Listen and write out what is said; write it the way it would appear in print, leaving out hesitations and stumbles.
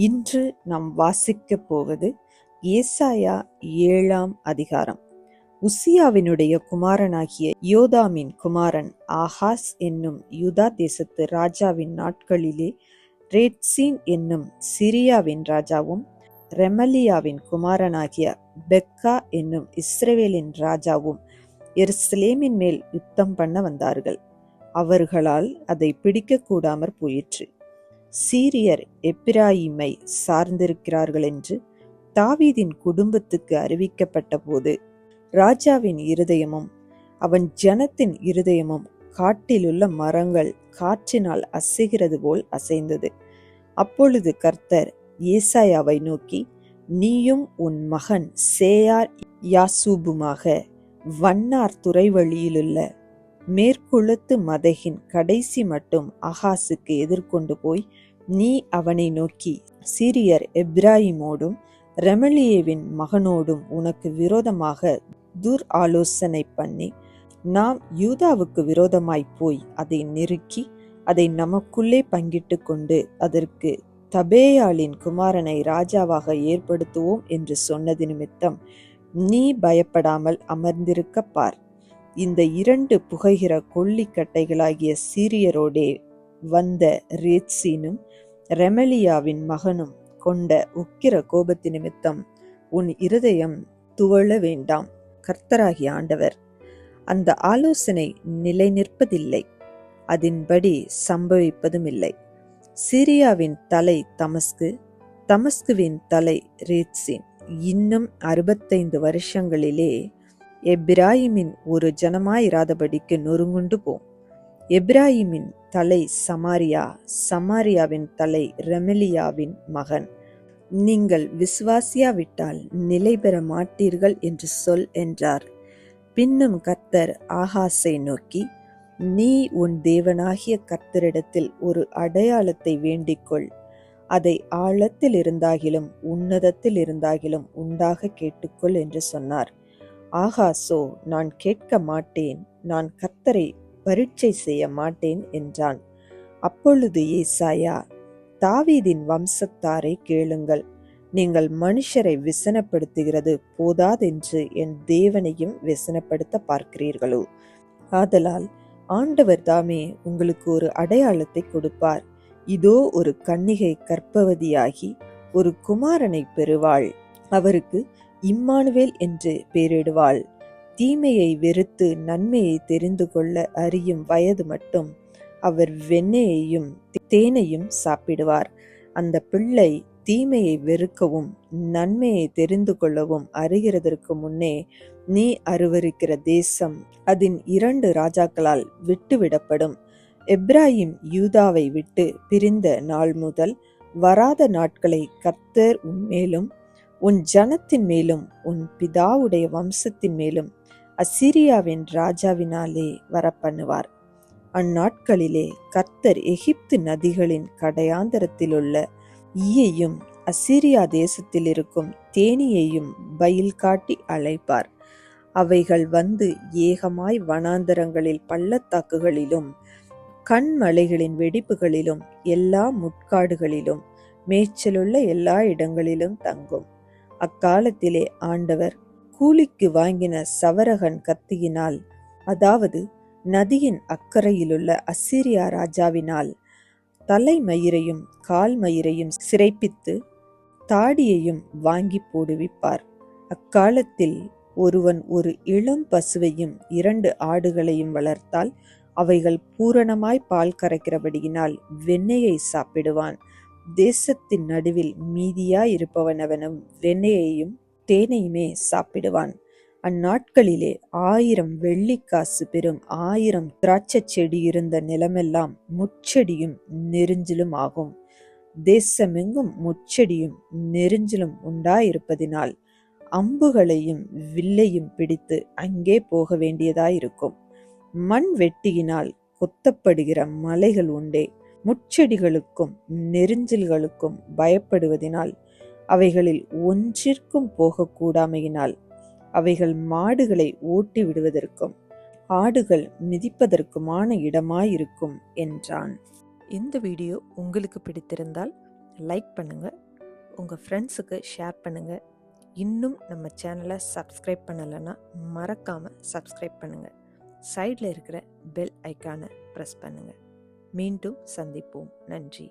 இன்று நாம் வாசிக்கப் போவது ஏசாயா 7ஆம் அதிகாரம். உசியாவினுடைய குமாரனாகிய யோதாமின் குமாரன் ஆகாஸ் என்னும் யூதா தேசத்து ராஜாவின் நாட்களிலே ரேட்சீன் என்னும் சிரியாவின் ராஜாவும் ரெமலியாவின் குமாரனாகிய பெக்கா என்னும் இஸ்ரவேலின் ராஜாவும் எருசலேமின் மேல் யுத்தம் பண்ண வந்தார்கள். அவர்களால் அதை பிடிக்க கூடாமற் போயிற்று. சீரியர் எப்பிராயீமை சார்ந்திருக்கிறார்கள் என்று தாவீதின் குடும்பத்துக்கு அறிவிக்கப்பட்ட போது ராஜாவின் இருதயமும் அவன் ஜனத்தின் இருதயமும் காட்டிலுள்ள மரங்கள் காற்றினால் அசைகிறது போல் அசைந்தது. அப்பொழுது கர்த்தர் ஏசாயாவை நோக்கி, நீயும் உன் மகன் சேயார் யாசூபுமாக வண்ணார் துறைவழியிலுள்ள மேற்குளத்து மதகின் கடைசி மட்டும் ஆகாசுக்கு எதிர்கொண்டு போய் நீ அவனை நோக்கி, சீரியர் எப்பிராயீமோடும் ரெமலியேவின் மகனோடும் உனக்கு விரோதமாக ஆலோசனை பண்ணி நாம் யூதாவுக்கு விரோதமாய் போய் அதை நெருக்கி அதை நமக்குள்ளே பங்கிட்டு கொண்டு அதற்கு தபேயாளின் குமாரனை ராஜாவாக ஏற்படுத்துவோம் என்று சொன்னது நிமித்தம் நீ பயப்படாமல் அமர்ந்திருக்க பார். இந்த 2 புகைகிற கொள்ளிக்கட்டைகளாகிய சீரியரோடே வந்த ரேத்சீனும் ரெமலியாவின் மகனும் கொண்ட உக்கிர கோபத்து நிமித்தம் உன் இருதயம் துவள வேண்டாம். கர்த்தராகிய ஆண்டவர் அந்த ஆலோசனை நிலை நிற்பதில்லை, அதன்படி சம்பவிப்பதும் இல்லை. சீரியாவின் தலை தமஸ்கு, தமஸ்குவின் தலை ரேத்சீன். இன்னும் 65 வருஷங்களிலே எப்பிராயீமின் ஒரு ஜனமாயிராதபடிக்கு நொறுங்குண்டு போம். எப்பிராயீமின் தலை சமாரியா, சமாரியாவின் தலை ரெமலியாவின் மகன். நீங்கள் விசுவாசியாவிட்டால் நிலை பெற மாட்டீர்கள் என்று சொல் என்றார். பின்னும் கர்த்தர் ஆகாசை நோக்கி, நீ உன் தேவனாகிய கர்த்தரிடத்தில் ஒரு அடையாளத்தை வேண்டிக்கொள், அதை ஆழத்தில் இருந்தாகிலும் உன்னதத்தில் இருந்தாகிலும் உண்டாக கேட்டுக்கொள் என்று சொன்னார். ஆகாசோ, நான் கேட்க மாட்டேன், நான் கர்த்தரை பரீட்சை செய்ய மாட்டேன் என்றான். அப்பொழுது ஏசாயா, தாவீதின் வம்சத்தாரை கேளுங்கள், நீங்கள் மனுஷரை விசனப்படுத்துகிறது போதாதென்று என் தேவனையும் விசனப்படுத்த பார்க்கிறீர்களோ? ஆதலால் ஆண்டவர் தாமே உங்களுக்கு ஒரு அடையாளத்தை கொடுப்பார். இதோ, ஒரு கன்னிகை கர்ப்பவதியாகி ஒரு குமாரனை பெறுவாள், அவருக்கு இம்மானுவேல் என்று பெயரிடுவாள். தீமையை வெறுத்து நன்மையை தெரிந்து கொள்ள அறியும் வயது மட்டும் அவர் வெண்ணெயையும் தேனையும் சாப்பிடுவார். அந்த பிள்ளை தீமையை வெறுக்கவும் நன்மையை தெரிந்து கொள்ளவும் அறிகிறதற்கு முன்னே நீ அருவருக்கிற தேசம் அதன் 2 ராஜாக்களால் விட்டுவிடப்படும். எப்பிராயீம் யூதாவை விட்டு பிரிந்த நாள் முதல் வராத நாட்களை கர்த்தர் உன்மேலும் உன் ஜனத்தின் மேலும் உன் பிதாவுடைய வம்சத்தின் மேலும் அசீரியாவின் ராஜாவினாலே வரப்பண்ணுவார். அந்நாட்களிலே கர்த்தர் எகிப்து நதிகளின் கடையாந்தரத்திலுள்ள ஈயையும் அசீரியா தேசத்தில் இருக்கும் தேனியையும் பயில் காட்டி அழைப்பார். அவைகள் வந்து ஏகமாய் வனாந்தரங்களில் பள்ளத்தாக்குகளிலும் கண்மலைகளின் வெடிப்புகளிலும் எல்லா முட்காடுகளிலும் மேய்ச்சலுள்ள எல்லா இடங்களிலும் தங்கும். அக்காலத்திலே ஆண்டவர் கூலிக்கு வாங்கின சவரகன் கத்தியினால், அதாவது நதியின் அக்கறையிலுள்ள அசீரியா ராஜாவினால் தலைமயிரையும் கால்மயிரையும் சிறைப்பித்து தாடியையும் வாங்கி போடுவிப்பார். அக்காலத்தில் ஒருவன் ஒரு இளம் பசுவையும் 2 ஆடுகளையும் வளர்த்தால் அவைகள் பூரணமாய் பால் கறக்கிறபடியினால் வெண்ணெயை சாப்பிடுவான். தேசத்தின் நடுவில் மீதியாயிருப்பவனவனும் வெண்ணெயையும் தேனையுமே சாப்பிடுவான். அந்நாட்களிலே 1000 வெள்ளிக்காசு பெறும் 1000 திராட்சை செடி இருந்த நிலமெல்லாம் முட்செடியும் நெரிஞ்சிலும் ஆகும். தேசமெங்கும் முட்செடியும் நெரிஞ்சிலும் உண்டாயிருப்பதினால் அம்புகளையும் வில்லையும் பிடித்து அங்கே போக வேண்டியதாயிருக்கும். மண் வெட்டியினால் கொத்தப்படுகிற மலைகள் உண்டே. முட்செடிகளுக்கும் நெரிஞ்சில்களுக்கும் பயப்படுவதினால் அவைகளில் ஒன்றிற்கும் போகக்கூடாமையினால் அவைகள் மாடுகளை ஓட்டி விடுவதற்கும் ஆடுகள் மிதிப்பதற்குமான இடமாயிருக்கும் என்றான். இந்த வீடியோ உங்களுக்கு பிடித்திருந்தால் லைக் பண்ணுங்கள், உங்கள் ஃப்ரெண்ட்ஸுக்கு ஷேர் பண்ணுங்கள். இன்னும் நம்ம சேனலை சப்ஸ்கிரைப் பண்ணலைன்னா மறக்காமல் சப்ஸ்கிரைப் பண்ணுங்கள். சைடில் இருக்கிற பெல் ஐக்கானை ப்ரெஸ் பண்ணுங்கள். மீண்டும் சந்திப்போம். நன்றி.